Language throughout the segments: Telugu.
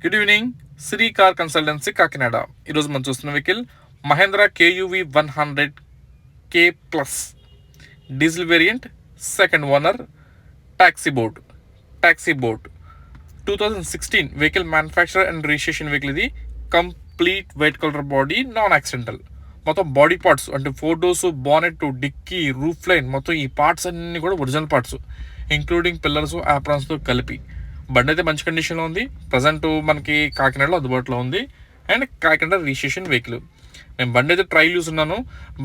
Good evening. Shri car consultancy Kakinada. ఈరోజు మనం చూస్తున్న vehicle Mahindra KUV 100 K plus diesel variant, second owner, taxi board 2016 vehicle manufacture and registration vehicle. ఇది complete white colour body, non accidental. మొత్తం బాడీ పార్ట్స్ అంటే 4 doors, bonnet, dicky, roof line మొత్తం ఈ పార్ట్స్ అన్నీ కూడా ఒరిజినల్ పార్ట్స్, ఇంక్లూడింగ్ పిల్లర్స్, ఆప్రాన్స్తో కలిపి. బండి అయితే మంచి కండిషన్లో ఉంది. ప్రజెంట్ మనకి కాకినాడలో అందుబాటులో ఉంది అండ్ కాకినాడ రిజిస్ట్రేషన్ వెహికల్. నేను బండి అయితే ట్రైల్ చూస్తున్నాను.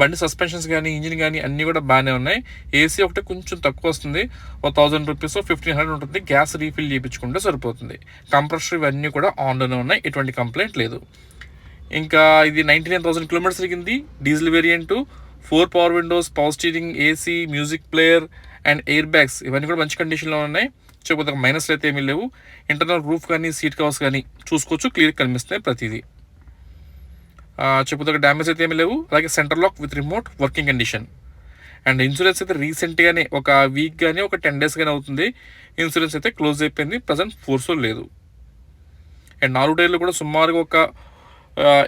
బండి సస్పెన్షన్స్ కానీ ఇంజిన్ కానీ అన్నీ కూడా బాగానే ఉన్నాయి. ఏసీ ఒకటే కొంచెం తక్కువ వస్తుంది, 1000 రూపీస్ 1500 ఉంటుంది. గ్యాస్ రీఫిల్ చేయించుకుంటే సరిపోతుంది. కంప్రెసర్ ఇవన్నీ కూడా ఆన్లోనే ఉన్నాయి, ఎటువంటి కంప్లైంట్ లేదు. ఇంకా ఇది 99,000 కిలోమీటర్స్ తిరిగింది. Diesel variant, 4 power Windows, power steering, AC, music player and air bags ఇవన్నీ కూడా మంచి కండిషన్లో ఉన్నాయి. చెప్పకపోతే మైనస్లు అయితే ఏమీ లేవు. ఇంటర్నల్ రూఫ్ కానీ సీట్ కవర్స్ కానీ చూసుకోవచ్చు, క్లియర్ కనిపిస్తున్నాయి ప్రతిదీ. చెప్పకపోతే డ్యామేజ్ అయితే ఏమీ లేవు. అలాగే centre lock with remote, working condition. And insurance అయితే రీసెంట్గానే ఒక వీక్ కానీ ఒక 10 days కానీ అవుతుంది. ఇన్సూరెన్స్ అయితే క్లోజ్ అయిపోయింది, ప్రజెంట్ ఫోర్స్లో లేదు. అండ్ 4 టైర్లు కూడా సుమారుగా ఒక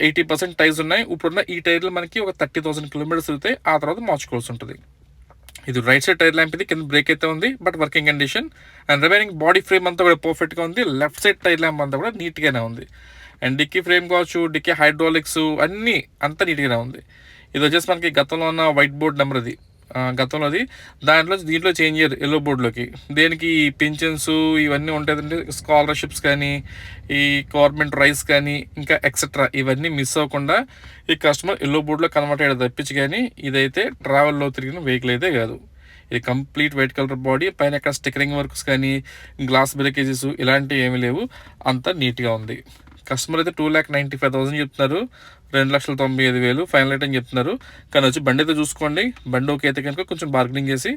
80% టైర్స్ ఉన్నాయి. ఇప్పుడున్న ఈ టైర్లు మనకి ఒక 30,000 కిలోమీటర్స్ తిరుగుతాయి, ఆ తర్వాత మార్చుకోవాల్సి ఉంటుంది. ఇది రైట్ సైడ్ టైర్ ల్యాంప్, ఇది కింద బ్రేక్ అయితే ఉంది but working condition. And remaining body frame అంతా కూడా పర్ఫెక్ట్గా ఉంది. లెఫ్ట్ సైడ్ టైర్ ల్యాంప్ అంతా కూడా నీట్గానే ఉంది. అండ్ డిక్కీ ఫ్రేమ్ కావచ్చు, డిక్కీ హైడ్రాలిక్స్ అన్నీ అంతా నీట్గానే ఉంది. ఇది వచ్చేసి మనకి గతంలో ఉన్న వైట్ బోర్డ్ నెంబర్, అది గతంలో అది దీంట్లో చేంజ్ అయ్యారు ఎల్లో బోర్డులోకి. దేనికి పెన్షన్స్ ఇవన్నీ ఉంటాయంటే స్కాలర్షిప్స్ కానీ, ఈ గవర్నమెంట్ రైస్ కానీ, ఇంకా ఎక్సెట్రా ఇవన్నీ మిస్ అవ్వకుండా ఈ కస్టమర్ ఎల్లో బోర్డులో కన్వర్ట్ అయ్యాడు తప్పించి. కానీ ఇదైతే ట్రావెల్లో తిరిగిన వెహికల్ అయితే కాదు. ఇది కంప్లీట్ వైట్ కలర్ బాడీ, పైన ఎక్కడ స్టిక్కరింగ్ వర్క్స్ కానీ, గ్లాస్ బ్రేకేజెస్ ఇలాంటివి ఏమీ లేవు, అంతా నీట్గా ఉంది. కస్టమర్ అయితే 2,95,000 చెప్తున్నారు, 2,95,000 ఫైనల్ రేట్ అని చెప్తున్నారు. కానీ వచ్చి బండి అయితే చూసుకోండి. బండి ఓకే అయితే కనుక కొంచెం బార్గెనింగ్ చేసి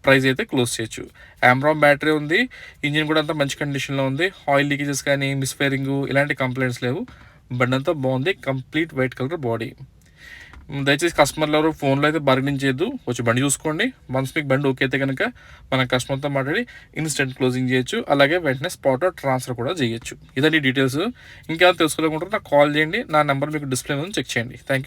ప్రైస్ అయితే క్లోజ్ చేయొచ్చు. ఆమ్రామ్ బ్యాటరీ ఉంది, ఇంజిన్ కూడా అంతా మంచి కండిషన్లో ఉంది. ఆయిల్ లీకేజెస్ కానీ, మిస్ఫైరింగ్ ఇలాంటి కంప్లైంట్స్ లేవు. బండి అంతా బాగుంది, కంప్లీట్ వైట్ కలర్ బాడీ. దయచేసి కస్టమర్లు ఎవరు ఫోన్లో అయితే బార్గెనింగ్ చేయొద్దు, వచ్చి బండి చూసుకోండి. వన్స్ మీకు బండి ఓకే అయితే కనుక మన కస్టమర్తో మాట్లాడి ఇన్స్టెంట్ క్లోజింగ్ చేయొచ్చు, అలాగే వెంటనే స్పాట్ ట్రాన్స్ఫర్ కూడా చేయొచ్చు. ఇదండి డీటెయిల్స్. ఇంకేమైనా తెలుసుకోవాలనుకుంటే నాకు కాల్ చేయండి. నా నెంబర్ మీకు డిస్ప్లే ఉంది, చెక్ చేయండి. Thank you.